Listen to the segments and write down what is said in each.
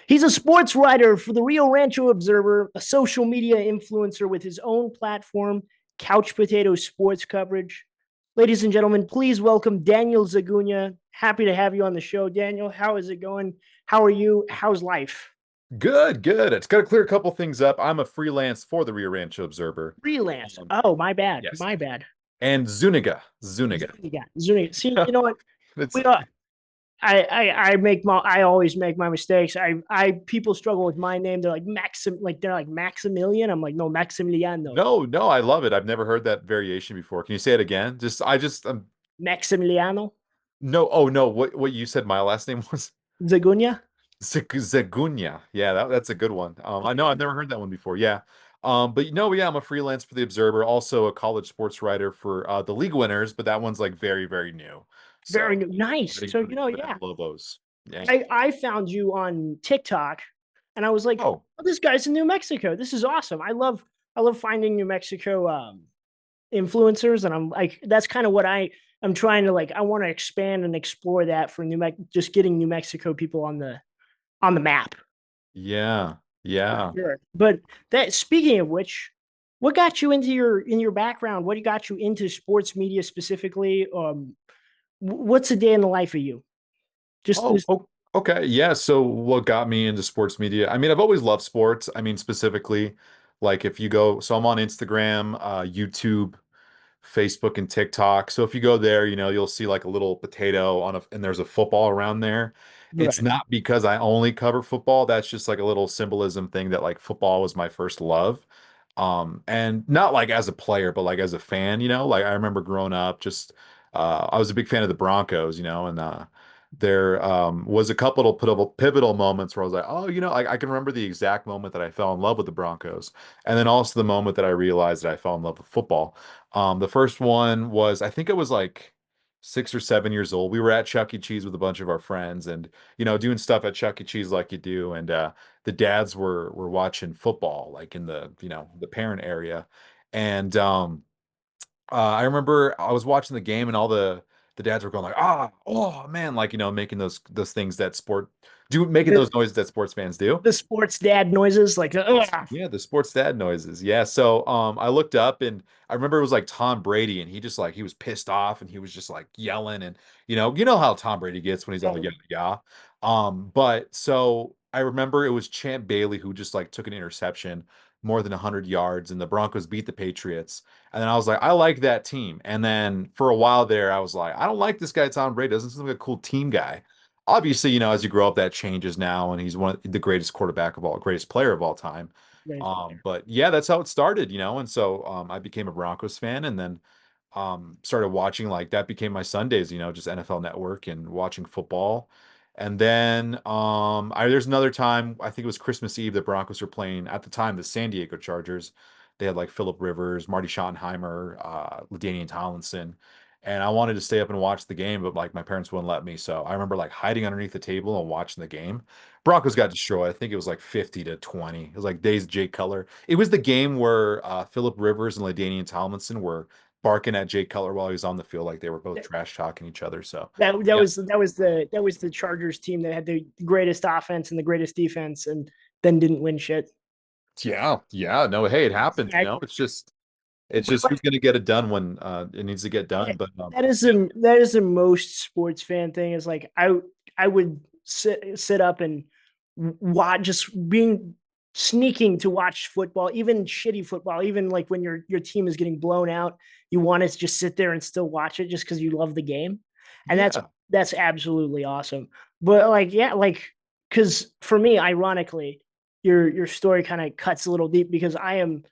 He's a sports writer for the Rio Rancho Observer, a social media influencer with his own platform, Couch Potato Sports Coverage. Ladies and gentlemen, please welcome Daniel Zaguna. Happy to have you on the show, Daniel. How is it going? How are you? How's life? Good, good. It's got to clear a couple things up. I'm a freelance for the Rio Rancho Observer. Freelance. Um, Oh, my bad. yes. My bad. And Zuniga. Zuniga. Zuniga. Zuniga. See, you know what? It's We are, I always make my mistakes. People struggle with my name. They're like Maximilian. I'm like, no, Maximiliano. no, I love it. I've never heard that variation before. Can you say it again? Maximiliano. No, oh no, what you said my last name was Zagunya. Zagunya. Yeah, that's a good one. I know I've never heard that one before. Yeah. But yeah, I'm a freelance for the Observer, also a college sports writer for the League Winners, but that one's like very, very new. Very So nice. getting So, ready for that yeah. Lobos. Yeah. I found you on TikTok and I was like, Oh, oh, this guy's in New Mexico. This is awesome. I love finding New Mexico influencers, and I'm like, that's kind of what I'm trying to like. I want to expand and explore that for just getting New Mexico people on the map. yeah. For Yeah. sure. But that speaking of which, what got you into your background? What got you into sports media specifically? What's a day in the life of you? Just Oh, this. okay. Yeah. So what got me into sports media? I mean, I've always loved sports. I mean, specifically, like if you go, so I'm on Instagram, YouTube, Facebook, and TikTok. So if you go there, you'll see like a little potato and there's a football around there. It's Right. not because I only cover football. That's just like a little symbolism thing that like football was my first love. And not like as a player, but like as a fan, like I remember growing up, just I was a big fan of the Broncos, and there was a couple of pivotal moments where I was like, oh, I can remember the exact moment that I fell in love with the Broncos, and then also the moment that I realized that I fell in love with football. The first one was, I think it was like 6 or 7 years old. We were at Chuck E. Cheese with a bunch of our friends, and doing stuff at Chuck E. Cheese like you do, and the dads were watching football, like in the parent area, and I remember I was watching the game and all the dads were going like, oh man, like making those things that making The those noises that sports fans do. the sports dad noises, like ugh. Yeah, the sports dad noises. Yeah. So I looked up and I remember it was like Tom Brady and he was pissed off and he was just like yelling and you know how Tom Brady gets when he's all yeah, yeah. But so I remember it was Champ Bailey who just like took an interception more than 100 yards and the Broncos beat the Patriots. And then I was like, I like that team. And then for a while there, I was like, I don't like this guy, Tom Brady. Doesn't seem like a cool team guy. Obviously, as you grow up, that changes now, and he's one of the greatest player of all time. But yeah, that's how it started, and so I became a Broncos fan, and then started watching like that became my Sundays, just NFL Network and watching football. And then there's another time, I think it was Christmas Eve, the Broncos were playing at the time the San Diego Chargers. They had like Philip Rivers, Marty Schottenheimer, LaDainian Tomlinson. And I wanted to stay up and watch the game, but like my parents wouldn't let me. So I remember like hiding underneath the table and watching the game. Broncos got destroyed. I think it was like 50-20. It was like days of Jay Cutler. It was the game where Philip Rivers and LaDainian Tomlinson were barking at Jay Cutler while he was on the field, like they were both trash talking each other. So yeah, That was the Chargers team that had the greatest offense and the greatest defense, and then didn't win shit. yeah. No, hey, it happens. I, It's just who's gonna get it done when it needs to get done. But yeah, that is the most sports fan thing. Is like I would sit up and watch, just being sneaking to watch football, even shitty football, even like when your team is getting blown out, you want to just sit there and still watch it just because you love the game, and yeah, that's absolutely awesome. But like yeah, like because for me, ironically, your story kind of cuts a little deep because I am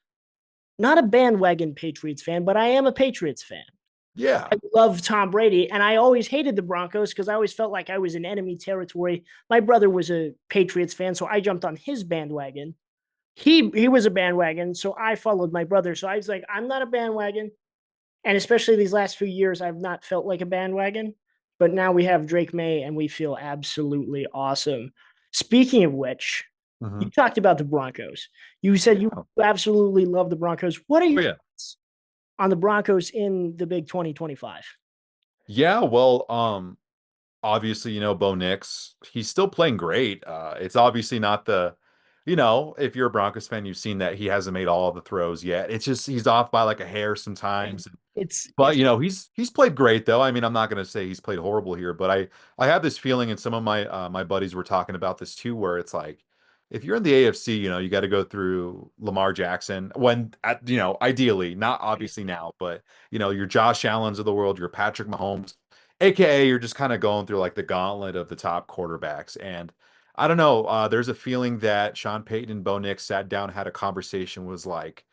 not a bandwagon Patriots fan, but I am a Patriots fan. yeah, I love Tom Brady, and I always hated the Broncos because I always felt like I was in enemy territory. My brother was a Patriots fan, so I jumped on his bandwagon. He was a bandwagon, so I followed my brother. So I was like, I'm not a bandwagon, and especially these last few years, I've not felt like a bandwagon. But now we have Drake May, and we feel absolutely awesome. Speaking of which, hmm you talked about the Broncos. You said you yeah. absolutely love the Broncos. What are Oh your yeah. thoughts on the Broncos in the big 2025? Yeah, well, obviously, Bo Nix, he's still playing great. It's obviously not if you're a Broncos fan, you've seen that he hasn't made all of the throws yet. It's just he's off by like a hair sometimes. But It's he's played great though. I mean, I'm not going to say he's played horrible here, but I have this feeling, and some of my buddies were talking about this too, where it's like if you're in the AFC, you got to go through Lamar Jackson ideally, not obviously now, but your Josh Allen's of the world, your Patrick Mahomes, aka you're just kind of going through like the gauntlet of the top quarterbacks. And I don't know, there's a feeling that Sean Payton and Bo Nix sat down, had a conversation, was like,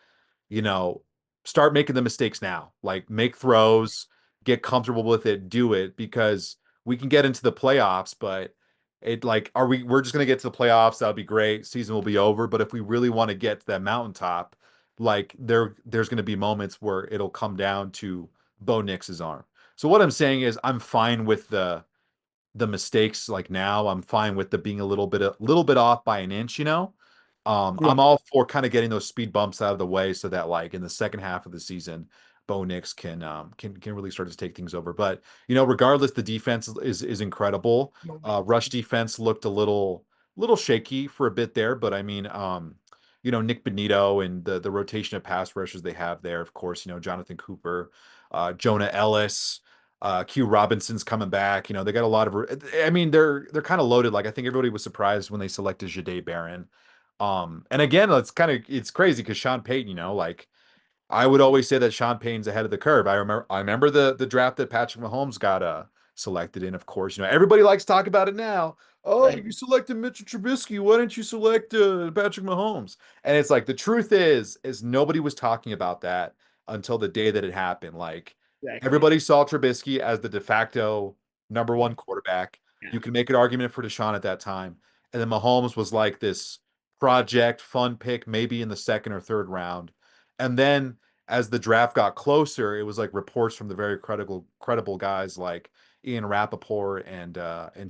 you know, start making the mistakes now. Like make throws, get comfortable with it, do it because we can get into the playoffs, but we're just gonna get to the playoffs, that'll be great. Season will be over. But if we really want to get to that mountaintop, like there's gonna be moments where it'll come down to Bo Nix's arm. So what I'm saying is I'm fine with the mistakes like now. I'm fine with the being a little bit off by an inch. yeah, I'm all for kind of getting those speed bumps out of the way so that like in the second half of the season, Bo Nix can really start to take things over. But regardless, the defense is incredible. Rush defense looked a little shaky for a bit there, but I mean, Nick Benito and the rotation of pass rushers they have there, of course, Jonathan Cooper, Jonah Ellis. Q Robinson's coming back. They got a lot of. I mean, they're kind of loaded. Like I think everybody was surprised when they selected Jade Barron. And again, it's crazy because Sean Payton. Like I would always say that Sean Payton's ahead of the curve. I remember the draft that Patrick Mahomes got selected in. Of course, everybody likes to talk about it now. Oh, right, you selected Mitchell Trubisky. Why didn't you select Patrick Mahomes? And it's like the truth is nobody was talking about that until the day that it happened. Like exactly. everybody saw Trubisky as the de facto number one quarterback. Yeah. You can make an argument for Deshaun at that time, and then Mahomes was like this project fun pick, maybe in the second or third round, and then as the draft got closer, it was like reports from the very credible guys like Ian Rappaport and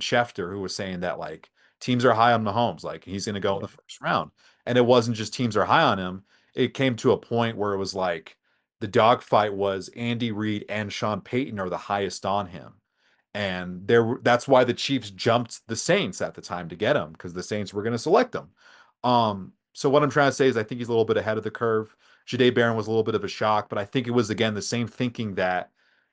Schefter who was saying that like teams are high on Mahomes, like he's going to go in the first round. And it wasn't just teams are high on him. It came to a point where it was like the dogfight was Andy Reid and Sean Payton are the highest on him. And that's why the Chiefs jumped the Saints at the time to get him because the Saints were going to select him. So what I'm trying to say is I think he's a little bit ahead of the curve. Jade Barron was a little bit of a shock, but I think it was again the same thinking that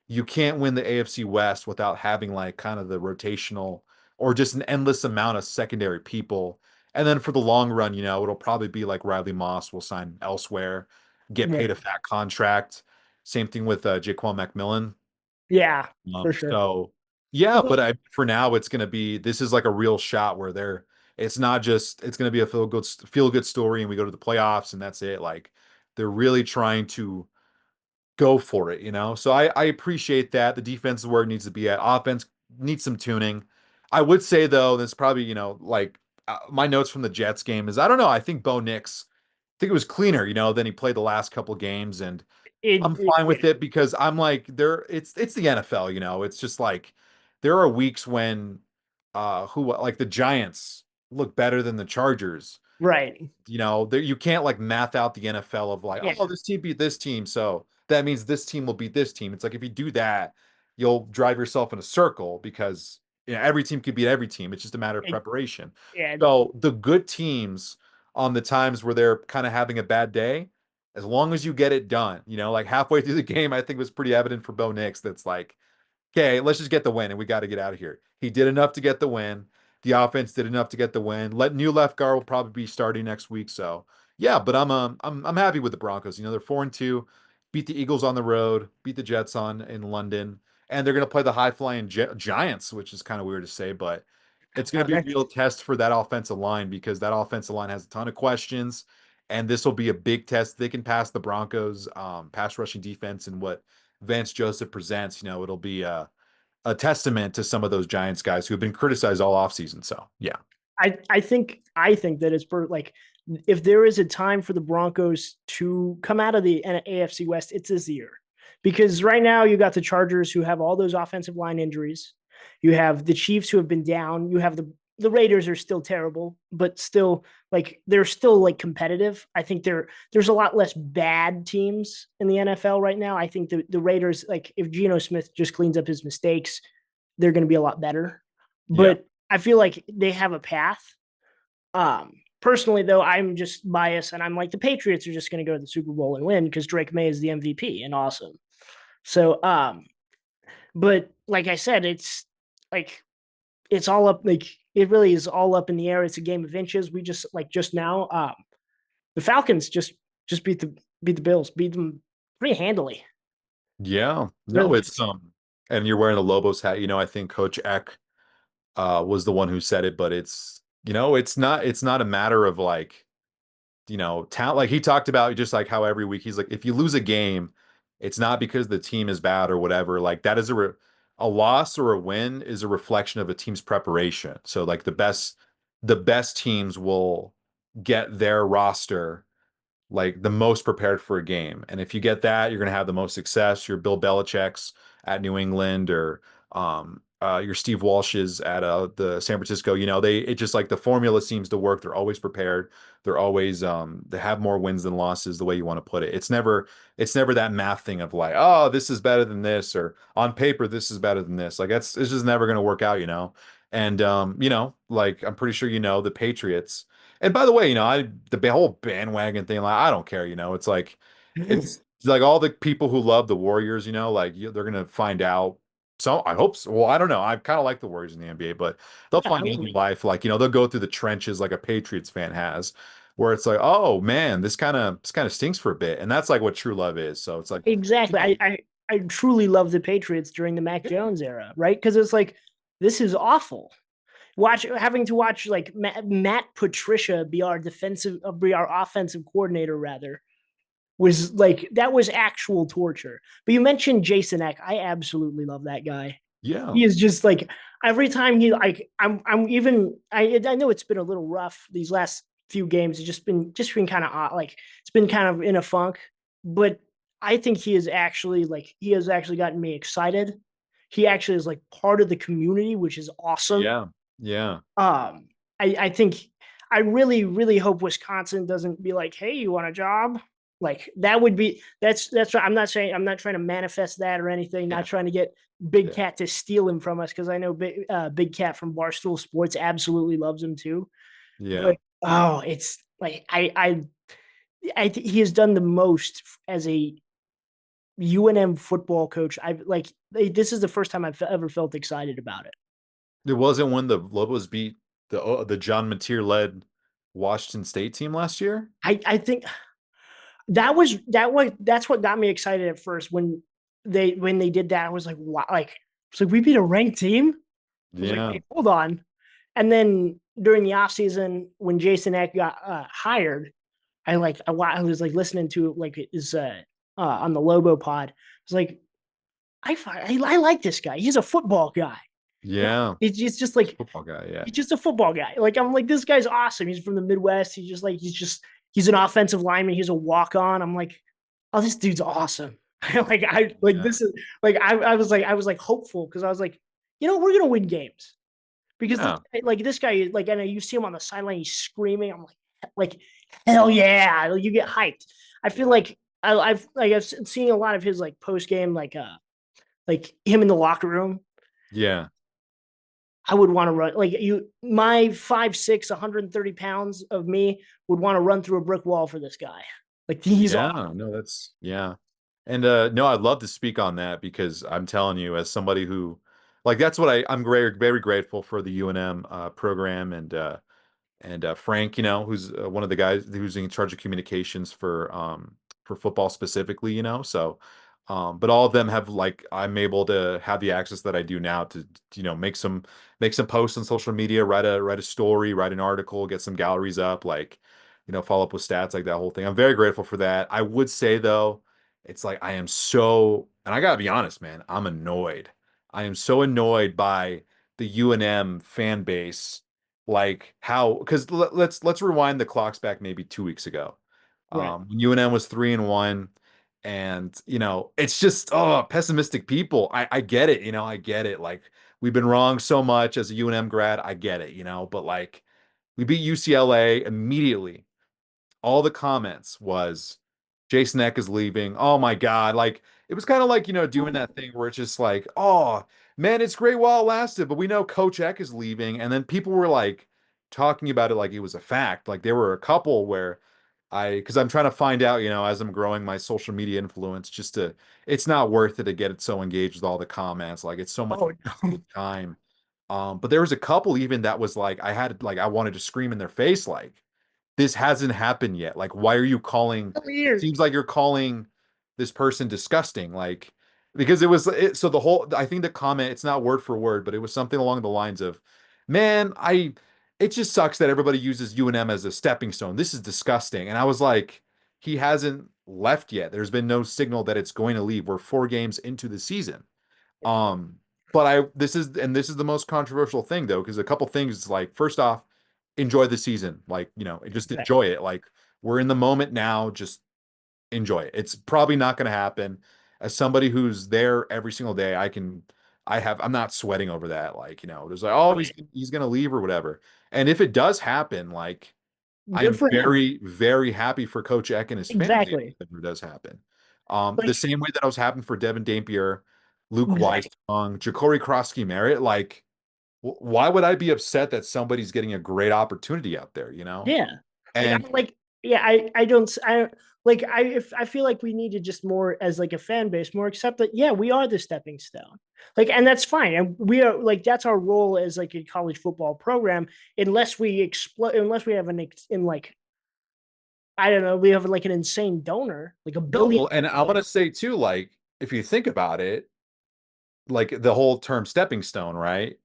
you can't win the AFC West without having like kind of the rotational or just an endless amount of secondary people. And then for the long run, it'll probably be like Riley Moss will sign elsewhere, get Yeah, paid a fat contract. Same thing with Jaquan McMillan. yeah, for sure. So yeah, but for now it's gonna be this is like a real shot where it's not just it's gonna be a feel good story and we go to the playoffs and that's it. Like they're really trying to go for it. So I appreciate that. The defense is where it needs to be at. Offense needs some tuning. I would say though, that's probably, like my notes from the Jets game is I don't know. I think Bo Nix, I think it was cleaner, than he played the last couple games. And I'm fine Yeah, with it because I'm like it's the NFL, It's just like there are weeks when who like the Giants look better than the Chargers. right. There you can't like math out the NFL of like, Yeah, oh, this team beat this team, so that means this team will beat this team. It's like if you do that, you'll drive yourself in a circle because every team could beat every team. It's just a matter of it, preparation. yeah, So the good teams on the times where they're kind of having a bad day, as long as you get it done, like halfway through the game, I think was pretty evident for Bo Nix that's like, okay, let's just get the win and we got to get out of here. He did enough to get the win. The offense did enough to get the win. New left guard will probably be starting next week. So yeah, but I'm happy with the Broncos. They're 4-2, beat the Eagles on the road, beat the Jets on in London, and they're gonna play the high flying Giants, which is kind of weird to say, but it's gonna be a next. real test for that offensive line because that offensive line has a ton of questions, and this will be a big test. They can pass the Broncos pass rushing defense and what Vance Joseph presents. It'll be a testament to some of those Giants guys who have been criticized all offseason. So yeah. I think that like if there is a time for the Broncos to come out of the AFC West, it's this year. Because right now you got the Chargers who have all those offensive line injuries. You have the Chiefs who have been down. You have the Raiders are still terrible, but still like they're still like competitive. I think there's a lot less bad teams in the NFL right now. I think the Raiders, like if Geno Smith just cleans up his mistakes, they're going to be a lot better. Yeah. but I feel like they have a path. Personally, though, I'm just biased, and I'm like the Patriots are just going to go to the Super Bowl and win because Drake May is the MVP and awesome. So, but like I said, like it's all up. Like it really is all up in the air. It's a game of inches. We just like just now, the Falcons just beat the Bills, beat them pretty handily. Yeah. No, Really, it's and you're wearing the Lobos hat. I think Coach Eck was the one who said it, but it's not a matter of like, talent. Like he talked about just like how every week he's like, if you lose a game, it's not because the team is bad or whatever. Like that is a loss or a win is a reflection of a team's preparation. So like the best teams will get their roster like the most prepared for a game. And if you get that, you're going to have the most success. Your Bill Belichick's at New England or your Steve Walsh's at the San Francisco. It just like the formula seems to work. They're always prepared. They're always they have more wins than losses, the way you want to put it. It's never that math thing of like, oh, this is better than this, or on paper this is better than this. Like it's just never going to work out. And like I'm pretty sure the Patriots. And by the way, the whole bandwagon thing, like I don't care, it's like all the people who love the Warriors, like they're gonna find out. So I hope so. Well, I don't know. I kind of like the Warriors in the NBA, but they'll yeah, I find out in mean, life, like, they'll go through the trenches like a Patriots fan has, where it's like, oh man, this kind of stinks for a bit. And that's like what true love is. So it's like, exactly. I truly love the Patriots during the Mac yeah, Jones era, right? Because it's like this is awful. Having to watch like Matt Patricia be our offensive coordinator rather was like that was actual torture. But you mentioned Jason Eck. I absolutely love that guy. yeah, He is just like every time he like I'm even I know it's been a little rough these last few games. It's just been kind of odd. Like it's been kind of in a funk, but I think he has actually gotten me excited. He actually is like part of the community, which is awesome. yeah, yeah, Um, I think I really hope Wisconsin doesn't be like, hey, you want a job? Like that would be that's what I'm not saying. I'm not trying to manifest that or anything. Not yeah, trying to get Big yeah, Cat to steal him from us because I know Big Cat from Barstool Sports absolutely loves him too. yeah. But oh, it's like he has done the most as a UNM football coach. I've like this is the first time I've ever felt excited about it. It wasn't when the Lobos beat the John Mateer led Washington State team last year. I think that's what got me excited at first when they did that. I was like, wow, like it's like we beat a ranked team. I was like, Yeah, wait, hold on. And then during the offseason, when Jason Eck got hired, I was like listening to like his on the Lobo pod. I was like, I like this guy. He's a football guy. yeah. It's just like Football guy, yeah. he's just a football guy. Like I'm like this guy's awesome. He's from the Midwest. He's an offensive lineman. He's a walk on. I'm like, oh, this dude's awesome. like I like Yeah. this is like I was like hopeful because I was like, we're gonna win games because Yeah. this guy like I know you see him on the sideline, he's screaming. I'm like hell yeah, like, you get hyped. I feel Yeah. like I've seen a lot of his like post game like him in the locker room. Yeah. I would want to run like my 5'6", 130 pounds of me would want to run through a brick wall for this guy. Like he's Yeah. awesome. No, that's yeah. And no, I'd love to speak on that because I'm telling you, as somebody who like that's what I'm very, very grateful for the UNM program and Frank, who's one of the guys who's in charge of communications for football specifically, so but all of them have like I'm able to have the access that I do now to make some posts on social media, write a story, write an article, get some galleries up, like follow up with stats, like that whole thing. I'm very grateful for that. I would say though, it's like I am so, and I gotta be honest, man, I'm annoyed. I am so annoyed by the UNM fan base, like how because let's rewind the clocks back maybe 2 weeks ago, Right. when UNM was 3-1, and it's just, oh, pessimistic people. I get it, I get it, like we've been wrong so much as a UNM grad. I get it, but like we beat UCLA immediately. All the comments was Jason Eck is leaving. Oh my God. Like it was kind of like, doing that thing where it's just like, oh, man, it's great while it lasted, but we know Coach Eck is leaving. And then people were like talking about it like it was a fact. Like there were a couple where because I'm trying to find out, as I'm growing my social media influence, it's not worth it to get it so engaged with all the comments. Like it's so much Oh no. time. But there was a couple even that was like, I wanted to scream in their face, like, this hasn't happened yet. Like, why are you calling? It Weird. seems like you're calling this person disgusting. Like, because so the whole, I think the comment, it's not word for word, but it was something along the lines of, man, it just sucks that everybody uses UNM as a stepping stone. This is disgusting. And I was like, he hasn't left yet. There's been no signal that it's going to leave. We're 4 games into the season. Um, but this is the most controversial thing though, because a couple things like first off, enjoy the season. Like, just enjoy Exactly. it. Like we're in the moment now, just enjoy it. It's probably not going to happen. As somebody who's there every single day, I'm not sweating over that. Like, there's like, oh, Right. he's going to leave or whatever. And if it does happen, like, I Good am for him. very, very happy for Coach Eck and his family Exactly. if it does happen. The Like same way that I was happy for Devin Dampier, Luke exactly. Weissong, Ja'Cory Krosky Merritt. Like, why would I be upset that somebody's getting a great opportunity out there, Yeah. Like And I'm like yeah, I don't I like I feel like we need to just more as like a fan base more accept that yeah, we are the stepping stone. Like and that's fine. And we are like that's our role as like a college football program unless we explode unless we have in like I don't know, we have like an insane donor, like a no, billion well, and I want to say too, like, if you think about it, like the whole term stepping stone, right?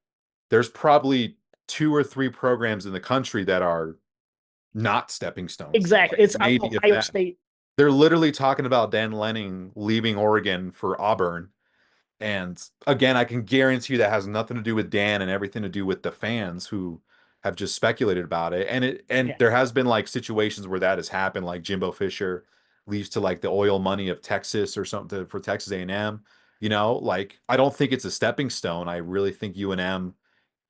There's probably two or three programs in the country that are not stepping stones. exactly. Like It's maybe if Ohio that. State. They're literally talking about Dan Lanning leaving Oregon for Auburn. And again, I can guarantee you that has nothing to do with Dan and everything to do with the fans who have just speculated about it. And Yeah, there has been like situations where that has happened, like Jimbo Fisher leaves to like the oil money of Texas or something for Texas A&M. Like I don't think it's a stepping stone. I really think UNM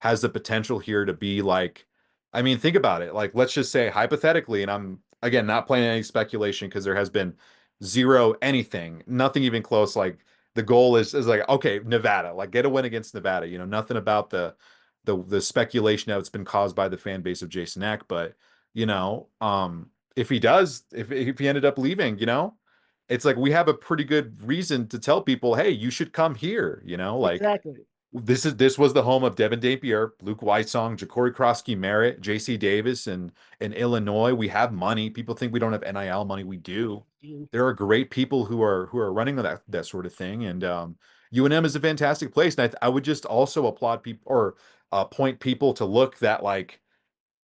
has the potential here to be like, I mean, think about it. Like, let's just say hypothetically, and I'm again not playing any speculation because there has been zero anything, nothing even close. Like the goal is like, okay, Nevada, like get a win against Nevada. Nothing about the speculation that's been caused by the fan base of Jason Eck, but if he does, if he ended up leaving, it's like we have a pretty good reason to tell people, hey, you should come here, like exactly. this was the home of Devin Dampier, Luke Weissong, Ja'Cory Krosky Merritt, J.C. Davis, and in Illinois. We have money. People think we don't have NIL money. We do. Dude, There are great people who are running that sort of thing, and UNM is a fantastic place. And I would just also applaud people or point people to look that like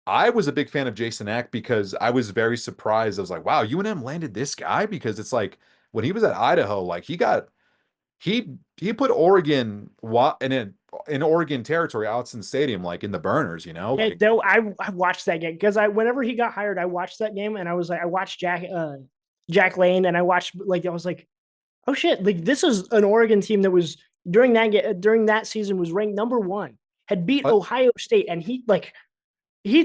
I was a big fan of Jason Eck because I was very surprised. I was like, wow, UNM landed this guy because it's like when he was at Idaho, like he put Oregon in Oregon territory, Autzen Stadium, like in the burners. yeah, Like though I watched that game because I whenever he got hired, I watched that game and I was like, I watched Jack Lane and I watched like I was like, oh shit, like this is an Oregon team that was during that season was ranked number one, had beat uh, Ohio State, and he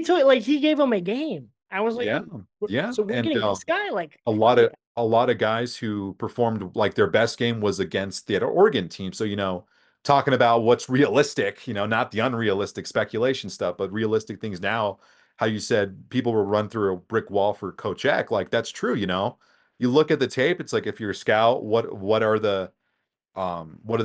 took like he gave him a game. I was like, yeah, yeah, so we're and getting this guy like a lot of a lot of guys who performed like their best game was against the Oregon team. So talking about what's realistic, not the unrealistic speculation stuff, but realistic things now. How you said people will run through a brick wall for Coach Eck, like that's true. You look at the tape, it's like if you're a scout, what are the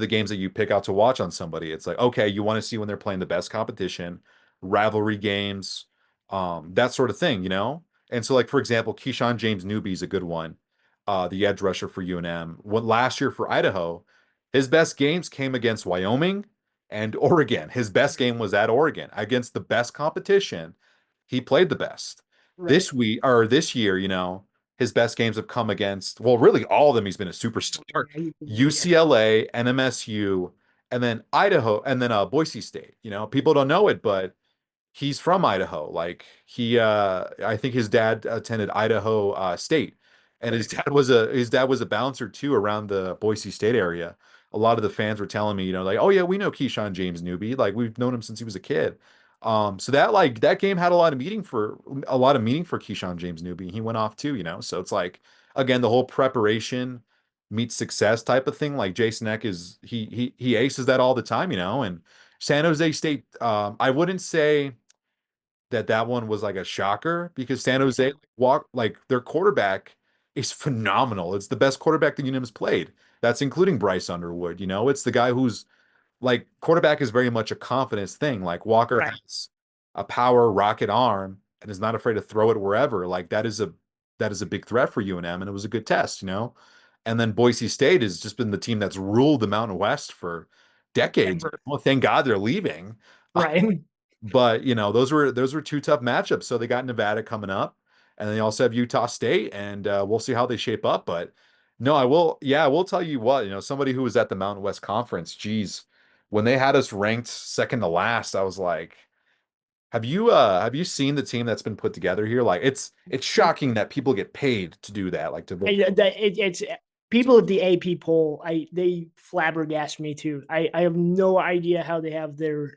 games that you pick out to watch on somebody? It's like, okay, you want to see when they're playing the best competition, rivalry games, that sort of thing. And so, like, for example, Keyshawn James Newby is a good one, the edge rusher for UNM. Last year for Idaho, his best games came against Wyoming and Oregon. His best game was at Oregon against the best competition. He played the best. right. This year, his best games have come against, well, really all of them. He's been a superstar. Yeah, UCLA, NMSU, and then Idaho, and then Boise State. People don't know it, but he's from Idaho. Like I think his dad attended Idaho State, and his dad was a bouncer too around the Boise State area. A lot of the fans were telling me, like, oh yeah, we know Keyshawn James Newby. Like we've known him since he was a kid. So that game had a lot of meaning for Keyshawn James Newby. He went off too. So it's like again the whole preparation meets success type of thing. Like Jason Eck is he aces that all the time, and San Jose State, I wouldn't say that one was like a shocker because San Jose walk like their quarterback is phenomenal. It's the best quarterback the Union's played. That's including Bryce Underwood. It's the guy who's like quarterback is very much a confidence thing. Like Walker Right. has a power rocket arm and is not afraid to throw it wherever. Like that is a big threat for UNM, and it was a good test. And then Boise State has just been the team that's ruled the Mountain West for decades. Ever. Well, thank God they're leaving. Right. But those were two tough matchups. So they got Nevada coming up, and they also have Utah State, and we'll see how they shape up. But no, I will. Yeah, I will tell you what. Somebody who was at the Mountain West Conference, geez, when they had us ranked second to last, I was like, have you seen the team that's been put together here? Like, it's shocking that people get paid to do that, like to vote. It's people at the AP poll. They flabbergast me too. I have no idea how they have their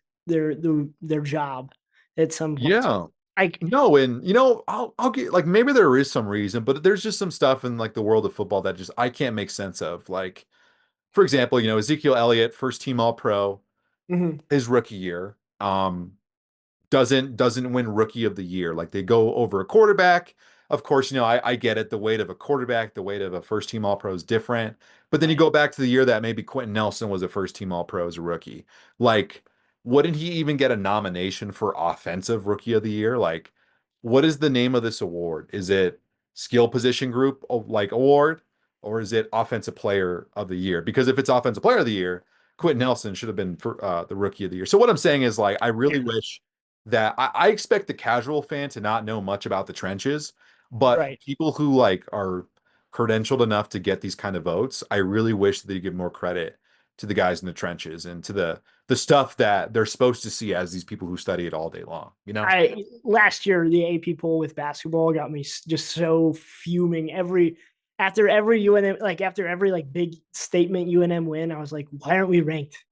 job at some point. So Yeah. I No, and I'll get like maybe there is some reason, but there's just some stuff in like the world of football that just I can't make sense of. Like, for example, Ezekiel Elliott, first team All Pro, mhm, his rookie year. Doesn't win rookie of the year. Like they go over a quarterback. Of course, I get it. The weight of a quarterback, the weight of a first team all pro is different. But then you right. go back to the year that maybe Quentin Nelson was a first team all pro as a rookie. Like, wouldn't he even get a nomination for offensive rookie of the year? Like, what is the name of this award? Is it skill position group like award, or is it offensive player of the year? Because if it's offensive player of the year, Quentin Nelson should have been for the rookie of the year. So what I'm saying is like I really Yeah. wish that I expect the casual fan to not know much about the trenches, but for Right. people who like are credentialed enough to get these kind of votes, I really wish that they give more credit to the guys in the trenches and to the stuff that they're supposed to see as these people who study it all day long, you know? I last year the AP poll with basketball got me just so fuming. After every UNM, like after every like big statement UNM win, I was like, why aren't we ranked?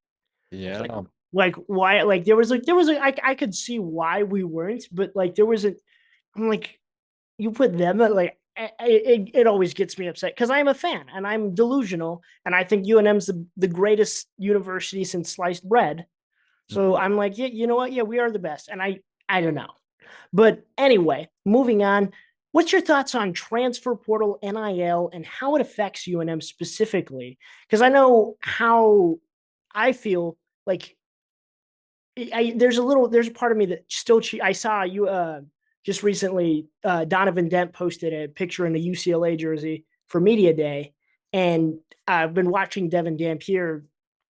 I was Yeah. like why? Like there was I could see why we weren't, but like there wasn't. I'm like, you put them at like it always gets me upset because I'm a fan and I'm delusional and I think UNM's the greatest university since sliced bread. So I'm like, yeah, you know what? Yeah, we are the best. And I don't know. But anyway, moving on. What's your thoughts on transfer portal NIL and how it affects UNM specifically? Because I know how I feel like there's a part of me that still I saw you just recently Donovan Dent posted a picture in a UCLA jersey for media day, and I've been watching Devin Dampier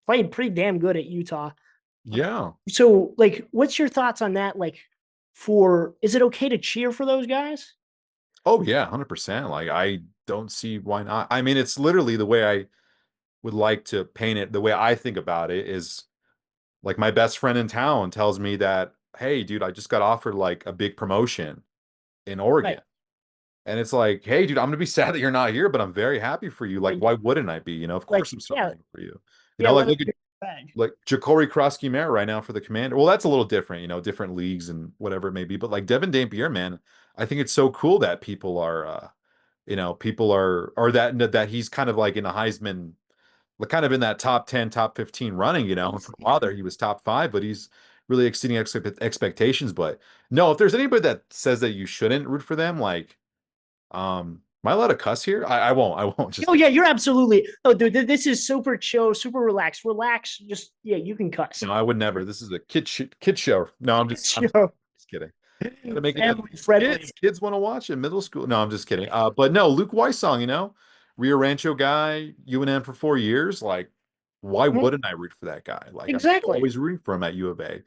played pretty damn good at Utah. Yeah. So like, what's your thoughts on that? Like, for is it okay to cheer for those guys? Oh yeah, 100%. Like I don't see why not. I mean, it's literally the way I would like to paint it. The way I think about it is like my best friend in town tells me that, hey, dude, I just got offered like a big promotion in Right. Oregon. And it's like, hey, dude, I'm gonna be sad that you're not here, but I'm very happy for you. Like, Like why wouldn't I be? Of like course I'm yeah, celebrating for you. yeah. Like Let me look at get your bag. like Ja'Cory Krosky right now for the Commander. Well, that's a little different, different leagues and whatever it may be. But like Devin Dampier, man, I think it's so cool that people are or that he's kind of like in the Heisman, like kind of in that top 10, top 15 running, and for a while there he was top five, but he's really exceeding expectations. But no, if there's anybody that says that you shouldn't root for them, like, am I allowed to cuss here? I won't. I won't. Just Oh kidding. yeah, you're absolutely. Oh, dude, this is super chill, super relaxed. Relax. Just yeah, you can cuss. No, I would never. This is a kid show. No, I'm Show just kidding. Gotta make it family friendly. kids want to watch it. Middle school. No, I'm just kidding. But no, Luke Weissong, Rio Rancho guy, UNM for 4 years. Like, why Mhm. wouldn't I root for that guy? Like, I'm Exactly. always rooting for him at U of A.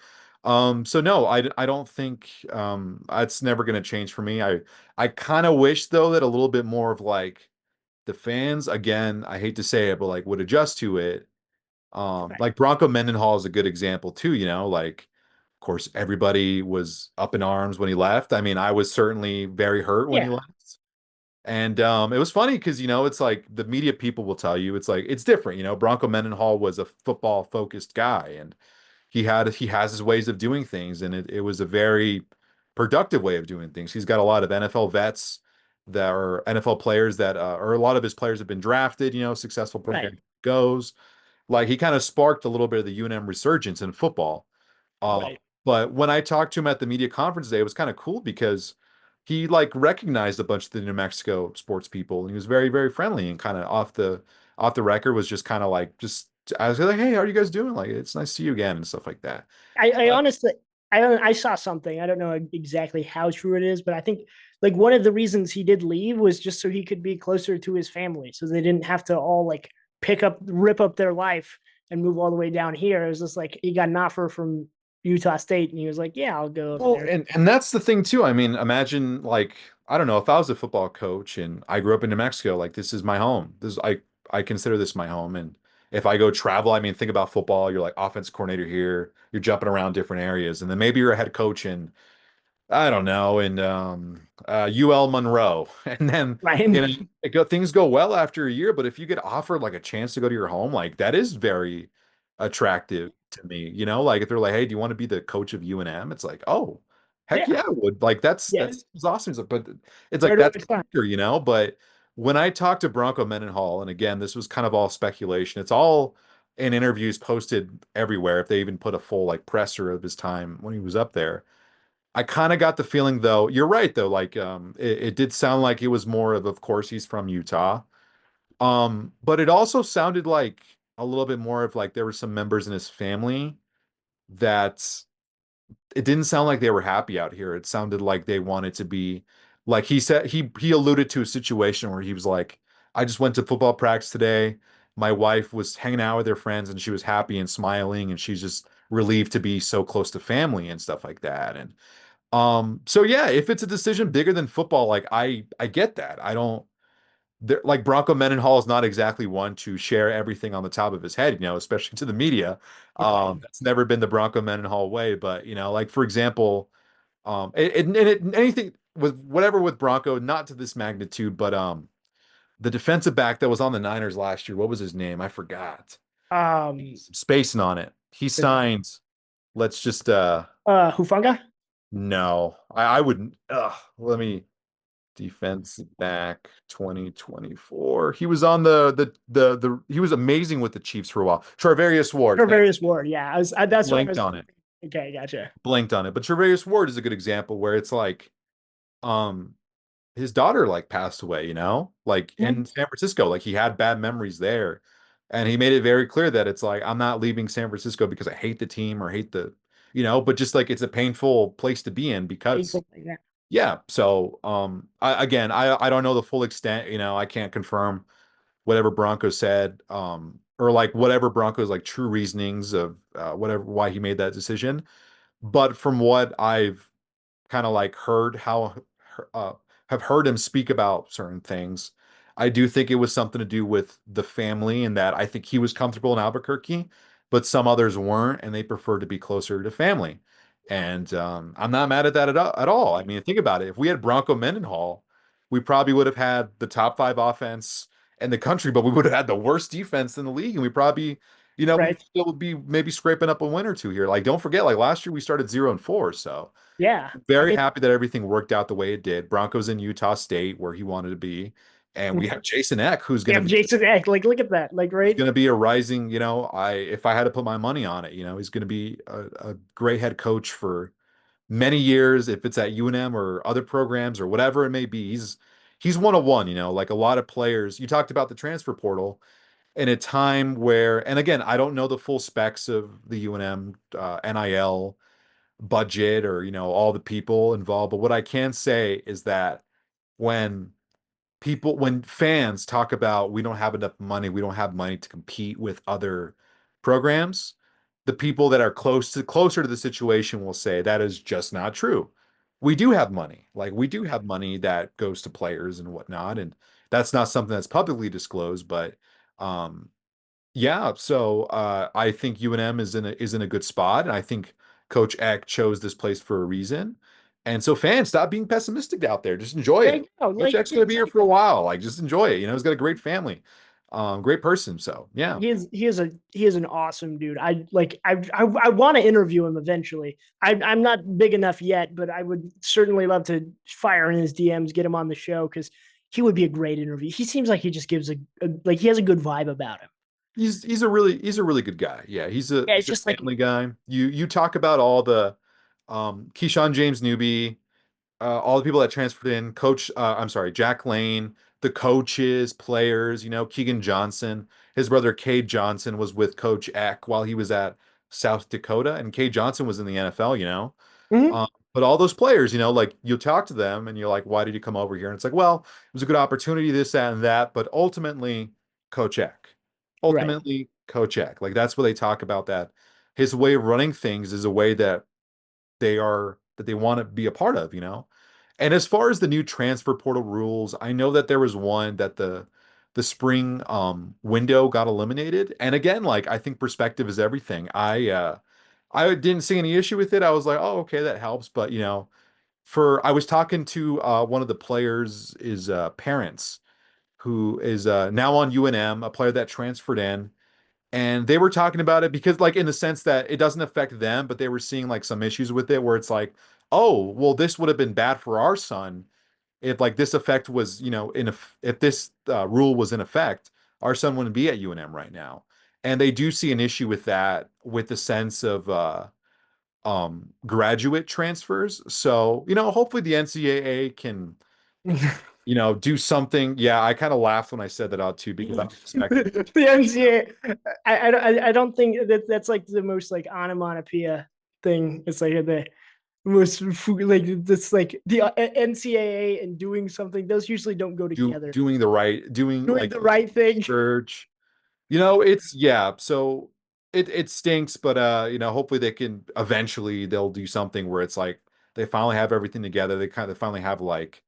So no, I don't think it's never gonna change for me. I kind of wish though that a little bit more of like the fans, again, I hate to say it, but like would adjust to it. Right. Like Bronco Mendenhall is a good example too, like of course everybody was up in arms when he left. I mean, I was certainly very hurt when he Yeah. left. And it was funny because it's like the media people will tell you it's like it's different. Bronco Mendenhall was a football focused guy and he has his ways of doing things, and it was a very productive way of doing things. He's got a lot of NFL vets that are NFL players that or a lot of his players have been drafted, successful Right. program goes. Like he kind of sparked a little bit of the UNM resurgence in football. Uh, Right. but when I talked to him at the media conference today, it was kind of cool because he like recognized a bunch of the New Mexico sports people and he was very, very friendly and kind of off the record was just kind of like just I was like, hey, how are you guys doing? Like it's nice to see you again and stuff like that. I Uh, honestly, I saw something. I don't know exactly how true it is, but I think like one of the reasons he did leave was just so he could be closer to his family, so they didn't have to all like rip up their life and move all the way down here. It was just like he got an offer from Utah State, and he was like, "Yeah, I'll go up Well, there." and that's the thing too. I mean, imagine like I don't know if I was a football coach and I grew up in New Mexico, like this is my home. I consider this my home. And if I go travel, I mean, think about football. You're like offense coordinator here. You're jumping around different areas, and then maybe you're a head coach in I don't know, in UL Monroe, and then Right? things go well after a year. But if you get offered like a chance to go to your home, like that is very attractive to me. Like if they're like, "Hey, do you want to be the coach of UNM?" It's like, "Oh, heck Yeah, yeah, I would." Like that's yeah. that's it's awesome. But it's like Where do that's I start? character. But when I talked to Bronco Mendenhall, and again, this was kind of all speculation. It's all in interviews posted everywhere. If they even put a full like presser of his time when he was up there I kind of got the feeling though, you're right though, like it did sound like it was more of course he's from Utah. But it also sounded like a little bit more of like there were some members in his family that it didn't sound like they were happy out here. It sounded like they wanted to be like he said he alluded to a situation where he was like, I just went to football practice today. My wife was hanging out with her friends and she was happy and smiling and she's just relieved to be so close to family and stuff like that. And so yeah, if it's a decision bigger than football, like I get that. I don't there like Bronco Mendenhall is not exactly one to share everything on the top of his head, especially to the media. Right. That's never been the Bronco Mendenhall way, but like for example, anything with whatever with Bronco, not to this magnitude, but the defensive back that was on the Niners last year, what was his name? I forgot. Um, Spacing on it. He signed, let's just Hufunga. no. I wouldn't let me defense back 2024. He was on the he was amazing with the Chiefs for a while. Travarius Ward, thank Various Ward. Yeah, that's what I blanked was. on it. Okay, gotcha. Blanked on it. But Travarius Ward is a good example where it's like um his daughter like passed away, like Mhm. in San Francisco, like he had bad memories there. And he made it very clear that it's like I'm not leaving San Francisco because I hate the team or hate but just like it's a painful place to be in because Painful like that. yeah. So, again, I don't know the full extent. I can't confirm whatever Bronco said, or like whatever Bronco's like true reasonings of whatever why he made that decision. But from what I've kind of like heard how uh, have heard him speak about certain things. I do think it was something to do with the family and that I think he was comfortable in Albuquerque, but some others weren't and they preferred to be closer to family. And I'm not mad at that at all. I mean, think about it. If we had Bronco Mendenhall, we probably would have had the top five offense in the country, but we would have had the worst defense in the league. And we probably, we Right. still would be maybe scraping up a win or two here. Like, don't forget, like last year we started 0-4. So Yeah. I very mean, happy that everything worked out the way it did. Broncos in Utah State where he wanted to be, and we have Jason Eck who's we going to have be Jason Eck. Like, look at that. Like, he's right. going to be a rising. I if I had to put my money on it, he's going to be a great head coach for many years. If it's at UNM or other programs or whatever it may be, he's 101. Like a lot of players. You talked about the transfer portal in a time where, and again, I don't know the full specs of the UNM NIL budget or all the people involved, but what I can say is that when when fans talk about we don't have enough money, we don't have money to compete with other programs, the people that are closer to the situation will say that is just not true. We do have money. Like we do have money that goes to players and whatnot, and that's not something that's publicly disclosed, but um yeah, so I think UNM is in a good spot, and I think Coach Eck chose this place for a reason. And so fans, stop being pessimistic out there. Just enjoy There it. you go. Coach Like, Eck's going to be here for a exactly. while. Like, just enjoy it. He's got a great family. Great person. So yeah. He is an awesome dude. I want to interview him eventually. I'm not big enough yet, but I would certainly love to fire in his DMs, get him on the show because he would be a great interview. He seems like he just gives a like he has a good vibe about him. He's a really good guy. Yeah, Yeah, he's it's a just like family guy. You talk about all the Keyshawn James newbie, all the people that transferred in, coach, I'm sorry, Jack Lane, the coaches, players, Keegan Johnson, his brother Cade Johnson was with Coach Eck while he was at South Dakota, and Cade Johnson was in the NFL. mhm, Um, but all those players, like you talk to them and you're like, why did you come over here? And it's like, well, it was a good opportunity, this, that, and that, but ultimately, Coach Eck. right. Ultimately, Coach Eck. Like that's what they talk about that his way of running things is a way that they want to be a part of. And as far as the new transfer portal rules, I know that there was one that the spring window got eliminated. And again, like I think perspective is everything. I didn't see any issue with it. I was like, oh, okay, that helps. But for I was talking to one of the players' is parents who is now on UNM, a player that transferred in, and they were talking about it because like in the sense that it doesn't affect them, but they were seeing like some issues with it where it's like, oh, well, this would have been bad for our son if like this effect was, if this rule was in effect, our son wouldn't be at UNM right now. And they do see an issue with that, with the sense of graduate transfers. So, hopefully the NCAA can, do something. Yeah, I kind of laughed when I said that out too because I'm expecting. The NCAA, I don't think that's like the most like onomatopoeia thing. It's like the most like this like the NCAA and doing something. Those usually don't go together. Doing Doing like the right thing. research. It's yeah, so it stinks, but hopefully they'll do something where it's like they finally have everything together. They kind of finally have like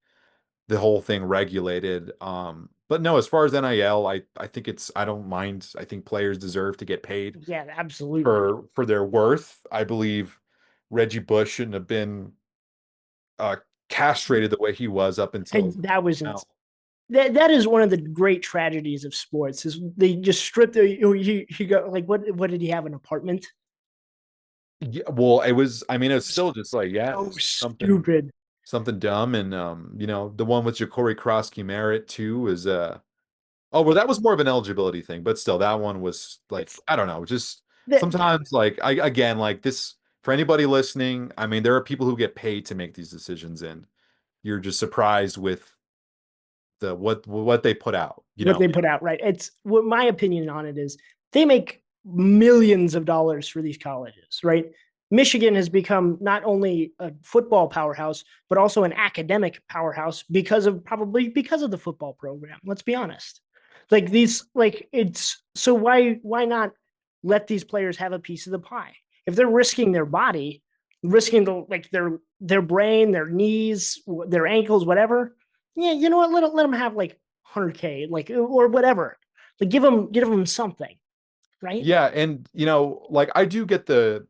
the whole thing regulated. But no, as far as NIL, I think I don't mind. I think players deserve to get paid Yeah, absolutely. for their worth. I believe Reggie Bush shouldn't have been uh castrated the way he was up until That was now. that is one of the great tragedies of sports. Is they just stripped the he got like what did he have, an apartment? Yeah, well, I mean, it's still just like, yeah, So it's stupid. something dumb. And the one with Ja'Cory Krosky Merritt too is oh, well, that was more of an eligibility thing, but still that one was like, It's I don't know, just that sometimes like I again like this for anybody listening, I mean, there are people who get paid to make these decisions, and you're just surprised with what they put out, you what know. they put out, right? It's what my opinion on it is they make millions of dollars for these colleges, right? Michigan has become not only a football powerhouse, but also an academic powerhouse probably because of the football program. Let's be honest. Like these, like it's so why not let these players have a piece of the pie? If they're risking their body, risking their brain, their knees, their ankles, whatever, yeah, you know what? Let them have like 100K, like or whatever. Like give them something, right? Yeah, and like I do get the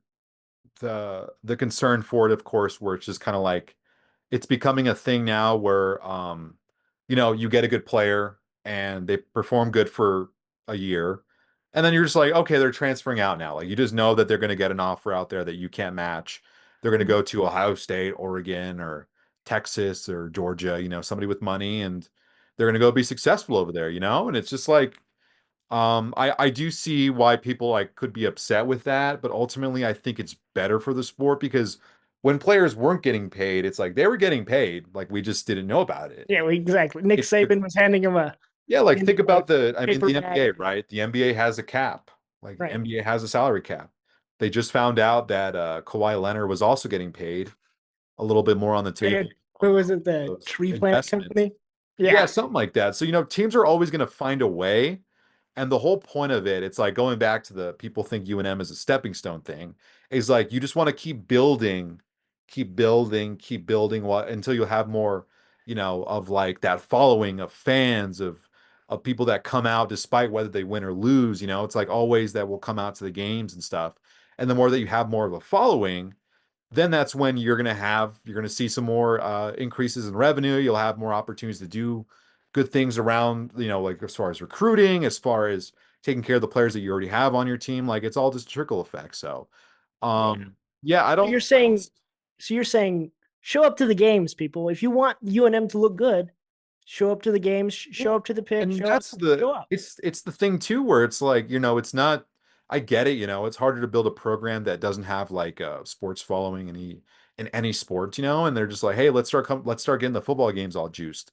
concern for it, of course, where it's just kind of like it's becoming a thing now where you get a good player and they perform good for a year, and then you're just like, okay, they're transferring out now. Like you just know that they're going to get an offer out there that you can't match. They're going to go to Ohio State, Oregon, or Texas or Georgia, somebody with money, and they're going to go be successful over there. And it's just like I do see why people like could be upset with that, but ultimately I think it's better for the sport because when players weren't getting paid, it's like they were getting paid, like we just didn't know about it. Yeah, exactly. Nick It's Saban was yeah, like handing think him a about I mean, paper the bag. NBA, right? The NBA has a cap. Like Right. NBA has a salary cap. They just found out that Kawhi Leonard was also getting paid a little bit more on the They had, table what on was it, the those tree plant investments. company? Yeah, Yeah. something like that. So, teams are always going to find a way. And the whole point of it, it's like going back to the people think UNM is a stepping stone thing, is like you just want to keep building what until you have more, of like that following of fans of people that come out despite whether they win or lose. It's like always that will come out to the games and stuff. And the more that you have more of a following, then that's when you're going to see some more increases in revenue. You'll have more opportunities to do good things around, like as far as recruiting, as far as taking care of the players that you already have on your team. Like it's all just a trickle effect. So, Yeah. yeah, So you're saying, so you're saying, show up to the games, people. If you want UNM to look good, show up to the games, show Well, up to the pitch, and show up, that's the show up. it's the thing too where it's like, it's not I get it, it's harder to build a program that doesn't have like a sports following in any sport, and they're just like, "Hey, let's start getting the football games all juiced."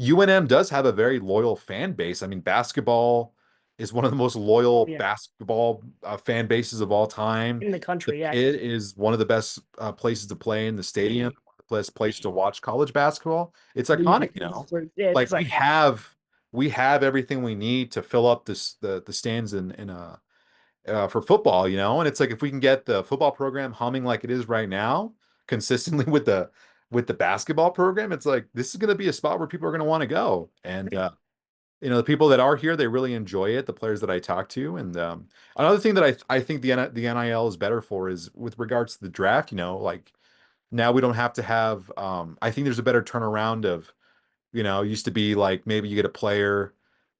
UNM does have a very loyal fan base. I mean, basketball is one of the most Oh loyal yeah, basketball fan bases of all time. in the The country, yeah. Pit is one of the best places to play in the stadium, the best place to watch college basketball. It's iconic, Yeah, like it's like we have everything we need to fill up the stands in for football, and it's like if we can get the football program humming like it is right now, consistently with the basketball program, it's like this is going to be a spot where people are going to want to go. And the people that are here, they really enjoy it, the players that I talk to. And another thing that I think the NIL is better for is with regards to the draft, like now we don't have to have I think there's a better turnaround of it used to be like maybe you get a player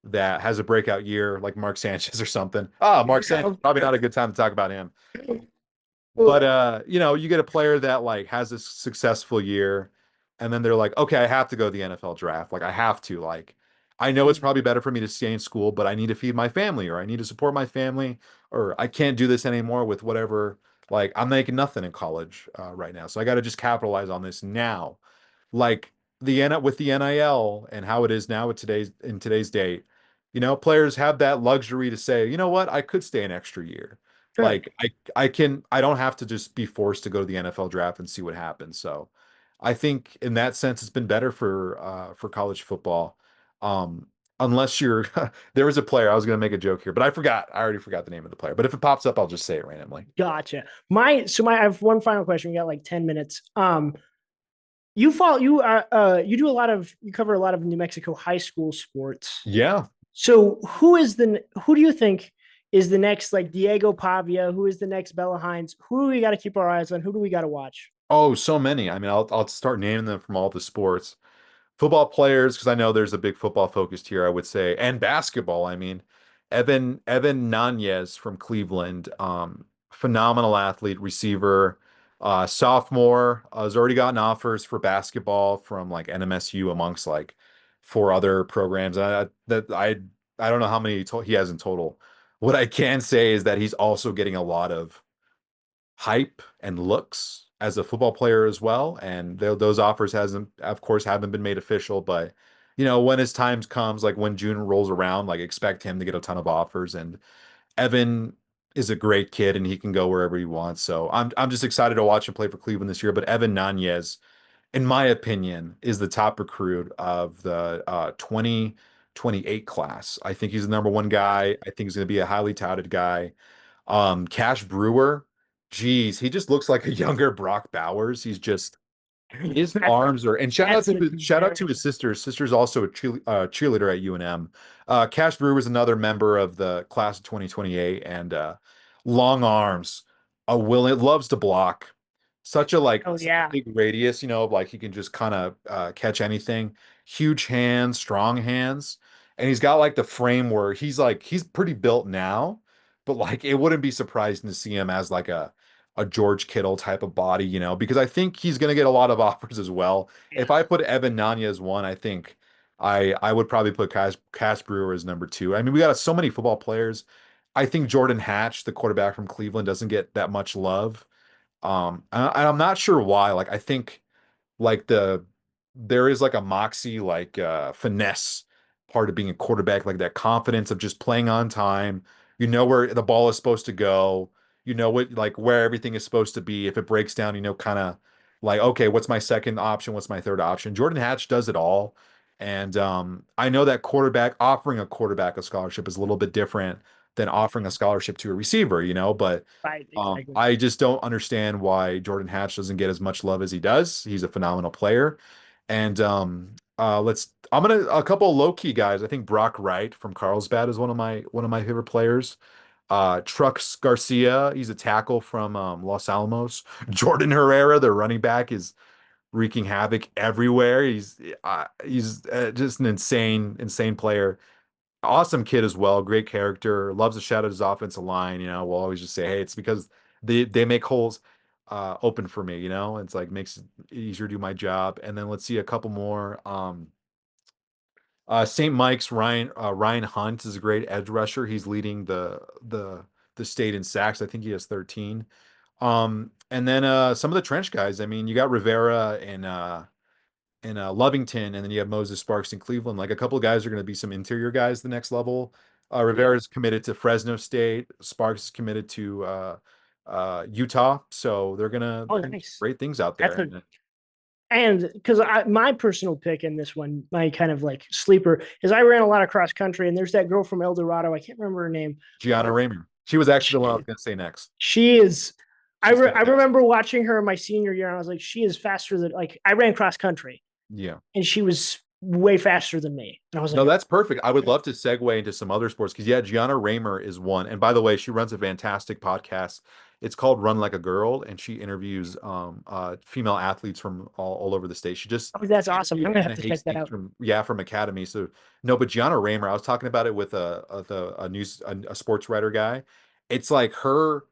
that has a breakout year like Mark Sanchez or something. Ah, Mark Sanchez, probably not a good time to talk about him. But you get a player that like has a successful year and then they're like, "Okay, I have to go to the NFL draft. Like I have to like I know it's probably better for me to stay in school, but I need to feed my family or I need to support my family or I can't do this anymore with whatever like I'm making nothing in college right now. So I got to just capitalize on this now." Like with the NIL and how it is now with today's date, players have that luxury to say, you know what, I could stay an extra year. sure. Like I don't have to just be forced to go to the NFL draft and see what happens. So I think in that sense it's been better for college football. Um unless you're there was a player, I was gonna make a joke here, but I already forgot the name of the player. But if it pops up, I'll just say it randomly. Gotcha. I have one final question. We got like 10 minutes. You do a lot of you cover a lot of New Mexico high school sports. Yeah. So who do you think is the next like Diego Pavia? Who is the next Bella Hines? Who do we got to keep our eyes on? Who do we got to watch? Oh, so many. I mean, I'll start naming them from all the sports. Football players, because I know there's a big football focused here, I would say, and basketball. I mean, Evan Nanez from Cleveland, phenomenal athlete, receiver, sophomore, has already gotten offers for basketball from like NMSU amongst like four other programs. I don't know how many he has in total. What I can say is that he's also getting a lot of hype and looks as a football player as well. And those offers hasn't, of course, haven't been made official. But when his time comes, like when June rolls around, like expect him to get a ton of offers. And Evan is a great kid, and he can go wherever he wants. So I'm just excited to watch him play for Cleveland this year. But Evan Nanez, in my opinion, is the top recruit of the 2028 class. I think he's the number one guy. I think he's going to be a highly touted guy. Cash Brewer, geez, he just looks like a younger Brock Bowers. He's just his arms are, and That's a shout out to very his sister. His sister's also a cheerleader at UNM. Cash Brewer is another member of the class of 2028, and long arms, a willing loves to block. oh Such a yeah. big radius, like he can just kind of catch anything. Huge hands, strong hands, and he's got like the frame where he's pretty built now, but like it wouldn't be surprising to see him as like a George Kittle type of body, because I think he's going to get a lot of offers as well. If Yeah. I put Evan Nanya one, I think I would probably put Cash Brewer as number two. I mean, we got so many football players. I think Jordan Hatch, the quarterback from Cleveland, doesn't get that much love. I'm not sure why. Like, I think like there is like a moxie, like finesse part of being a quarterback, like that confidence of just playing on time. You know where the ball is supposed to go. You know what like where everything is supposed to be. If it breaks down, kind of like, okay, what's my second option? What's my third option? Jordan Hatch does it all. And I know that offering a quarterback a scholarship is a little bit different than offering a scholarship to a receiver, but Right, exactly. I just don't understand why Jordan Hatch doesn't get as much love as he does. He's a phenomenal player. And I'm gonna a couple low key guys. I think Brock Wright from Carlsbad is one of my favorite players. Trucks Garcia, he's a tackle from Los Alamos. Jordan Herrera, the running back, is wreaking havoc everywhere. He's just an insane player. Awesome kid as well. Great character. Loves to shout at his offensive line. We'll always just say, hey, it's because they make holes open for me. It's like makes it easier to do my job. And then let's see a couple more. St. Mike's Ryan Hunt is a great edge rusher. He's leading the state in sacks. I think he has 13. And then some of the trench guys. I mean, you got Rivera and Lovington, and then you have Moses Sparks in Cleveland. Like a couple of guys are going to be some interior guys the next level. Yeah. Rivera's committed to Fresno State. Sparks is committed to Utah. So Oh, they're gonna do nice. great things out there. That's a And because my personal pick in this one, my kind of like sleeper, is I ran a lot of cross country, and there's that girl from El Dorado. I can't remember her name, Gianna but Raymer. She was actually the one I was she, going to say next. she is. She's I fantastic. remember watching her in my senior year, and I was like, she is faster than like I ran cross country, Yeah. and she was way faster than me. And I was No, like, that's perfect. I would love to segue into some other sports because yeah, Gianna Raymer is one. And by the way, she runs a fantastic podcast. It's called Run Like a Girl, and she interviews female athletes from all over the state. oh, that's She awesome. interviewed I'm gonna have Anna to check that Hastings out. from Academy. So no, but Gianna Raymer, I was talking about it with a sports writer guy. It's like her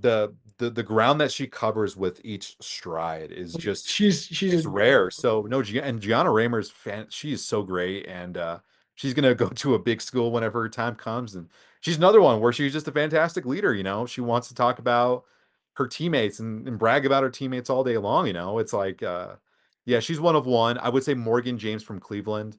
the ground that she covers with each stride is just She's it's rare. incredible. So no, and Gianna Raymer's fan, she is so great, and she's gonna go to a big school whenever her time comes. And she's another one where she's just a fantastic leader. She wants to talk about her teammates and brag about her teammates all day long. It's like yeah, she's one of one. I would say Morgan James from Cleveland.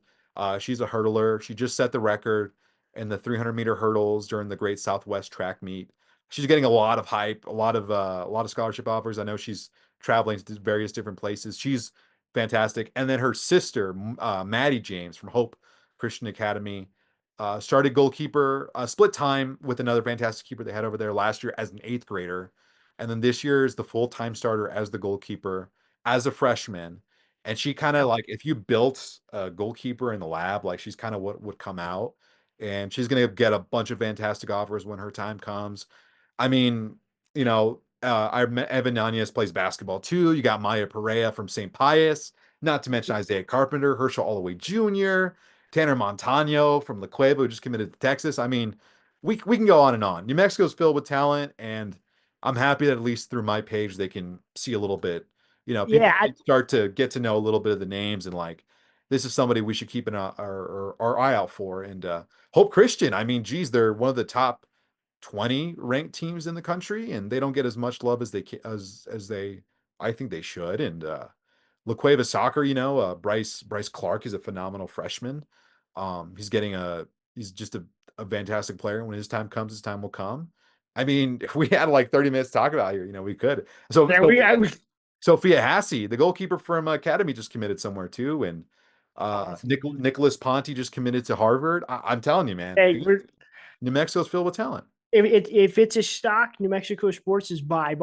She's a hurdler. She just set the record in the 300-meter hurdles during the Great Southwest Track Meet. She's getting a lot of hype, a lot of scholarship offers. I know she's traveling to various different places. She's fantastic. And then her sister, Maddie James from Hope Christian Academy, started goalkeeper, split time with another fantastic keeper they had over there last year as an eighth grader. And then this year is the full-time starter as the goalkeeper as a freshman. And she kind of like, if you built a goalkeeper in the lab, like she's kind of what would come out. And she's going to get a bunch of fantastic offers when her time comes. I mean, Evan Nunez plays basketball too. You got Maya Perea from St. Pius, not to mention Isaiah Carpenter, Herschel Holloway Jr., Tanner Montano from La Cueva, who just committed to Texas. I mean, we can go on and on. New Mexico's filled with talent, and I'm happy that at least through my page they can see a little bit. People Yeah, can start to get to know a little bit of the names and like this is somebody we should keep our eye out for. And Hope Christian, I mean, geez, they're one of the top 20 ranked teams in the country, and they don't get as much love as they I think they should. And La Cueva soccer, Bryce Clark is a phenomenal freshman. He's getting he's just a fantastic player. When his time comes, his time will come. I mean, if we had like 30 minutes to talk about here, we could. So there we go. Sophia Hassey, the goalkeeper from Academy, just committed somewhere too, and Awesome. Nicholas Ponte just committed to Harvard. I'm telling you, man, Hey, New Mexico's filled with talent. if it's a stock, New Mexico sports is buy,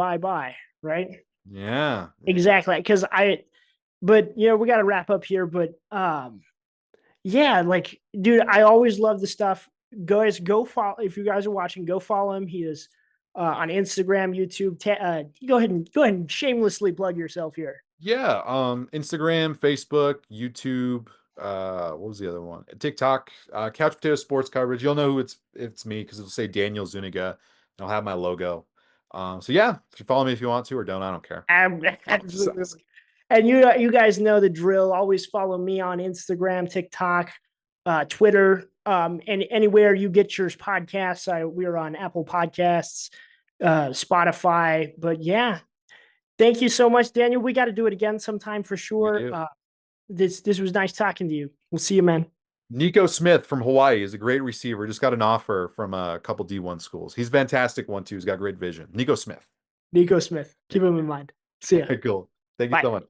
right? Yeah, yeah, Exactly. Because but we got to wrap up here. But yeah, like, dude, I always love the stuff. Guys, go follow if you guys are watching. Go follow him. He is on Instagram, YouTube. Go ahead and shamelessly plug yourself here. yeah. Instagram, Facebook, YouTube. What was the other one? TikTok. Couch Potato Sports Coverage. You'll know who it's me because it'll say Daniel Zuniga. And I'll have my logo. So yeah, follow me if you want to or don't. I don't care. Absolutely. And you guys know the drill. Always follow me on Instagram, TikTok, Twitter, and anywhere you get your podcasts. We're on Apple Podcasts, Spotify. But yeah, thank you so much, Daniel. We got to do it again sometime for We sure. do. This was nice talking to you. We'll see you, man. Nico Smith from Hawaii is a great receiver. Just got an offer from a couple D1 schools. He's a fantastic one too. He's got great vision. Nico Smith. Nico Smith. Keep him in mind. See ya. Cool. Thank you Bye. so much.